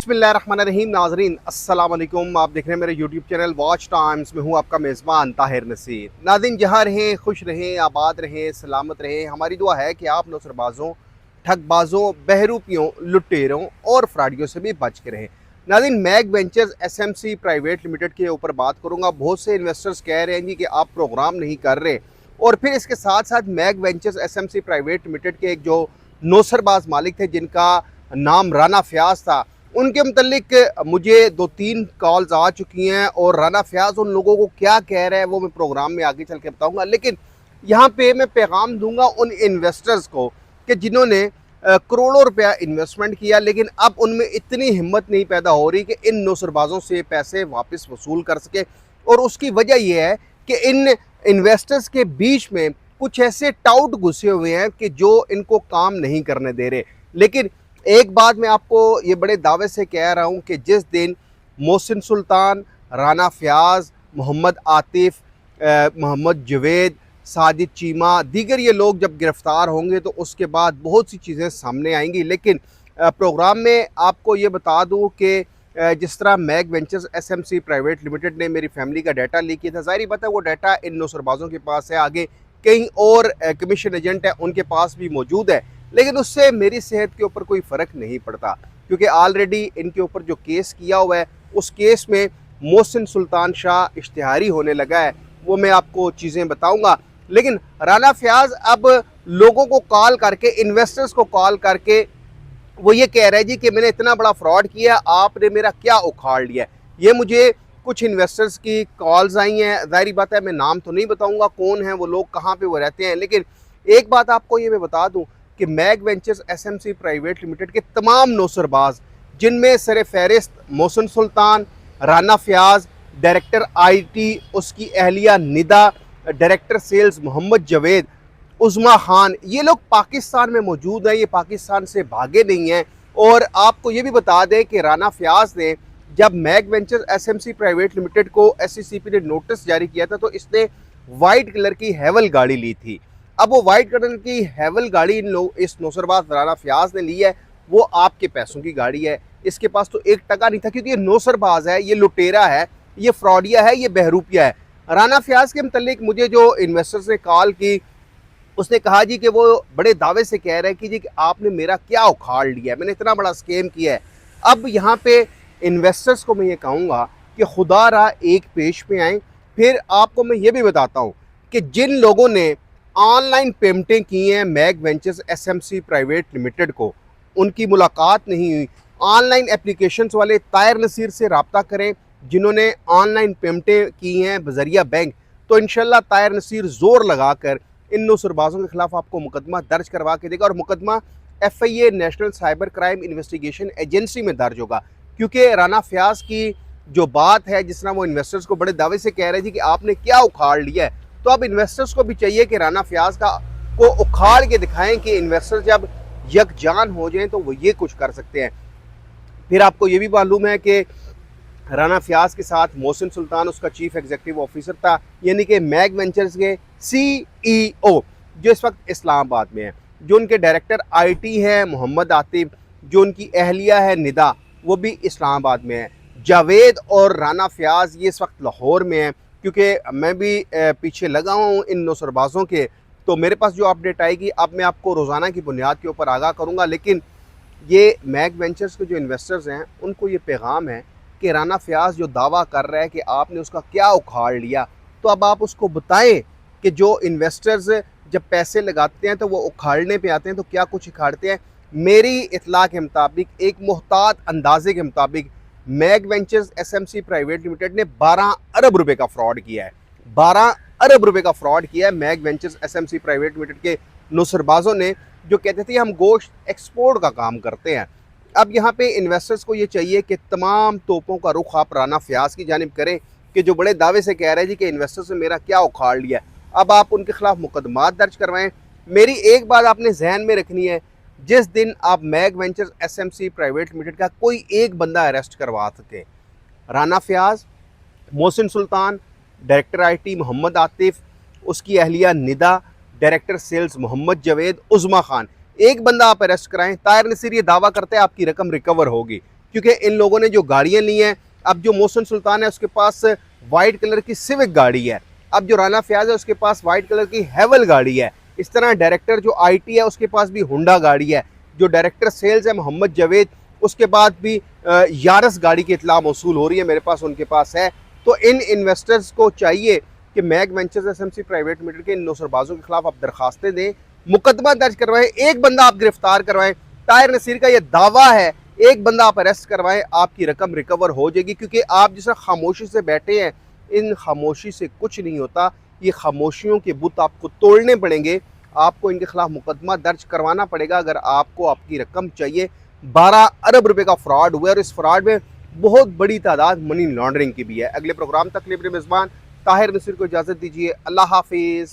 बिस्मिल्लाहिर्रहमानिर्रहीम। नाजरीन अस्सलाम वालेकुम। आप देख रहे हैं मेरे यूट्यूब चैनल वॉच टाइम्स में। हूँ आपका मेज़बान ताहिर नसीर। नाज़रीन, जहाँ रहें खुश रहें, आबाद रहें, सलामत रहें। हमारी दुआ है कि आप नौसरबाज़ों, ठगबाजों, बहरूपियों, लुटेरों और फ्रॉडियों से भी बच के रहें। नाज़रीन, Mag Ventures SMC private limited के ऊपर बात करूँगा। बहुत से इन्वेस्टर्स कह रहे हैं जी कि आप प्रोग्राम नहीं कर रहे, और फिर इसके साथ साथ Mag Ventures SMC private limited के एक जो नौसरबाज मालिक थे जिनका नाम राना फयाज था, उनके मुतल्लिक मुझे 2-3 कॉल्स आ चुकी हैं, और राना फयाज उन लोगों को क्या कह रहा है वो मैं प्रोग्राम में आगे चल के बताऊंगा। लेकिन यहाँ पे मैं पैगाम दूंगा उन इन्वेस्टर्स को कि जिन्होंने करोड़ों रुपया इन्वेस्टमेंट किया, लेकिन अब उनमें इतनी हिम्मत नहीं पैदा हो रही कि इन नौसरबाजों से पैसे वापस वसूल कर सके। और उसकी वजह यह है कि इन इन्वेस्टर्स के बीच में कुछ ऐसे टाउट घुसे हुए हैं कि जो इनको काम नहीं करने दे रहे। लेकिन एक बात मैं आपको ये बड़े दावे से कह रहा हूँ कि जिस दिन मोहसिन सुल्तान, राना फयाज, मोहम्मद आतिफ, मोहम्मद जवेद, साजिद चीमा, दीगर ये लोग जब गिरफ़्तार होंगे तो उसके बाद बहुत सी चीज़ें सामने आएंगी। लेकिन प्रोग्राम में आपको ये बता दूँ कि जिस तरह Mag Ventures SMC private Limited ने मेरी फैमिली का डाटा लीक किया था, ज़ाहिर बात है वो डाटा इन नौसरबाजों के पास है, आगे कई और कमीशन एजेंट है उनके पास भी मौजूद है। लेकिन उससे मेरी सेहत के ऊपर कोई फ़र्क नहीं पड़ता, क्योंकि ऑलरेडी इनके ऊपर जो केस किया हुआ है उस केस में मोहसिन सुल्तान शाह इश्तिहारी होने लगा है। वो मैं आपको चीज़ें बताऊंगा। लेकिन राना फयाज अब लोगों को कॉल करके, इन्वेस्टर्स को कॉल करके वो ये कह रहा है जी कि मैंने इतना बड़ा फ्रॉड किया, आपने मेरा क्या उखाड़ लिया। ये मुझे कुछ इन्वेस्टर्स की कॉल्स आई हैं। ज़ाहिर बात है मैं नाम तो नहीं बताऊंगा कौन है वो लोग, कहाँ पे वो रहते हैं। लेकिन एक बात आपको ये मैं बता दूं कि Mag Ventures SMC private limited के तमाम नौसरबाज, जिनमें सर फहरिस्त मोहसिन सुल्तान, राना फयाज, डायरेक्टर आईटी उसकी अहलिया निदा, डायरेक्टर सेल्स मोहम्मद जवेद, उज़मा खान, ये लोग पाकिस्तान में मौजूद हैं, ये पाकिस्तान से भागे नहीं हैं। और आपको ये भी बता दें कि राना फयाज ने जब Mag Ventures SMC private Limited को एससीसीपी ने नोटिस जारी किया था तो इसने वाइट कलर की हैवल गाड़ी ली थी। अब वो वाइट कलर की हैवल गाड़ी इन लोग, इस नौसरबाज राना फयाज ने ली है, वो आपके पैसों की गाड़ी है। इसके पास तो एक टका नहीं था, क्योंकि ये नौसरबाज है, ये लुटेरा है, ये फ्रॉडिया है, ये बहरूपिया है। राना फयाज के मुतल्लिक मुझे जो इन्वेस्टर्स ने कॉल की, उसने कहा जी कि वो बड़े दावे से कह रहे हैं कि जी कि आपने मेरा क्या उखाड़ लिया है, मैंने इतना बड़ा स्कैम किया है। अब यहाँ पे इन्वेस्टर्स को मैं ये कहूँगा कि खुदा रहा एक पेश में आए। फिर आपको मैं ये भी बताता हूँ कि जिन लोगों ने ऑनलाइन पेमेंटें की हैं Mag Ventures SMC private Limited को, उनकी मुलाकात नहीं हुई, ऑनलाइन एप्लीकेशंस वाले ताहिर नसीर से रब्ता करें। जिन्होंने ऑनलाइन पेमेंटें की हैं बजरिया बैंक, तो इंशाल्लाह ताहिर नसीर ज़ोर लगाकर इन नौसरबाजों के खिलाफ आपको मुकदमा दर्ज करवा के देगा, और मुकदमा FIA national cyber crime investigation agency में दर्ज होगा। क्योंकि राना फयाज की जो बात है, जिस तरह वो इन्वेस्टर्स को बड़े दावे से कह रहे थे कि आपने क्या उखाड़ लिया है, तो अब इन्वेस्टर्स को भी चाहिए कि राना फयाज का को उखाड़ के दिखाएं कि इन्वेस्टर्स जब यकजान हो जाएं तो वो ये कुछ कर सकते हैं। फिर आपको ये भी मालूम है कि राना फयाज के साथ मोहसिन सुल्तान उसका चीफ एग्जीक्यूटिव ऑफिसर था, यानी कि मैग वेंचर्स के CEO, जो इस वक्त इस्लामाबाद में है। जो उनके डायरेक्टर IT हैं मोहम्मद आतिफ, जो उनकी अहलिया है निदा, वो भी इस्लामाबाद में है। जावेद और राना फयाज ये इस वक्त लाहौर में हैं, क्योंकि मैं भी पीछे लगा हूँ इन नौसरबाजों के, तो मेरे पास जो अपडेट आएगी अब मैं आपको रोज़ाना की बुनियाद के ऊपर आगाह करूँगा। लेकिन ये मैग वेंचर्स के जो इन्वेस्टर्स हैं उनको ये पैगाम है कि राना फयाज जो दावा कर रहा है कि आपने उसका क्या उखाड़ लिया, तो अब आप उसको बताएं कि जो इन्वेस्टर्स जब पैसे लगाते हैं तो वो उखाड़ने पे आते हैं तो क्या कुछ उखाड़ते हैं। मेरी इतला के मुताबिक, एक मुहतात अंदाजे के मुताबिक, Mag Ventures SMC private Limited ने 12 अरब रुपए का फ्रॉड किया है। 12 अरब रुपए का फ्रॉड किया है Mag Ventures SMC private limited के नौसरबाजों ने, जो कहते थे हम गोश्त एक्सपोर्ट का काम करते हैं। अब यहाँ पे इन्वेस्टर्स को ये चाहिए कि तमाम तोपों का रुख आप राना फयाज की जानिब करें, कि जो बड़े दावे से कह रहे हैं जी कि इन्वेस्टर्स ने मेरा क्या उखाड़ लिया। अब आप उनके खिलाफ मुकदमात दर्ज करवाएं। मेरी एक बात आपने जहन में रखनी है, जिस दिन आप Mag Ventures SMC private Limited का कोई एक बंदा अरेस्ट करवा सके, राना फयाज, मोहसिन सुल्तान, डायरेक्टर IT मोहम्मद आतिफ, उसकी अहलिया निदा, डायरेक्टर सेल्स मोहम्मद जवेद, उज़मा खान, एक बंदा आप अरेस्ट कराएं। ताहिर नसीर ये दावा करते हैं आपकी रकम रिकवर होगी, क्योंकि इन लोगों ने जो गाड़ियाँ ली हैं, अब जो मोहसिन सुल्तान है उसके पास वाइट कलर की सिविक गाड़ी है, अब जो राना फयाज है उसके पास वाइट कलर की हैवल गाड़ी है। इस तरह डायरेक्टर जो आईटी है उसके पास भी हुंडा गाड़ी है। जो डायरेक्टर सेल्स है मोहम्मद जावेद, उसके बाद भी यारस गाड़ी की इतला मौसूल हो रही है, मेरे पास उनके पास है। तो इन इन्वेस्टर्स को चाहिए कि Mag Ventures SMC private limited के इन नौसरबाजों के खिलाफ आप दरखास्तें दें, मुकदमा दर्ज करवाएं, एक बंदा आप गिरफ्तार करवाएं। ताहिर नसीर का यह दावा है, एक बंदा आप अरेस्ट करवाएं, आपकी रकम रिकवर हो जाएगी। क्योंकि आप जिस तरह खामोशी से बैठे हैं, इन खामोशी से कुछ नहीं होता। ये खामोशियों के बुत आपको तोड़ने पड़ेंगे, आपको इनके खिलाफ मुकदमा दर्ज करवाना पड़ेगा अगर आपको आपकी रकम चाहिए। 12 अरब रुपए का फ्रॉड हुआ है और इस फ्रॉड में बहुत बड़ी तादाद मनी लॉन्ड्रिंग की भी है। अगले प्रोग्राम तक मेरे मेज़बान ताहिर नसीर को इजाज़त दीजिए। अल्लाह हाफिज़।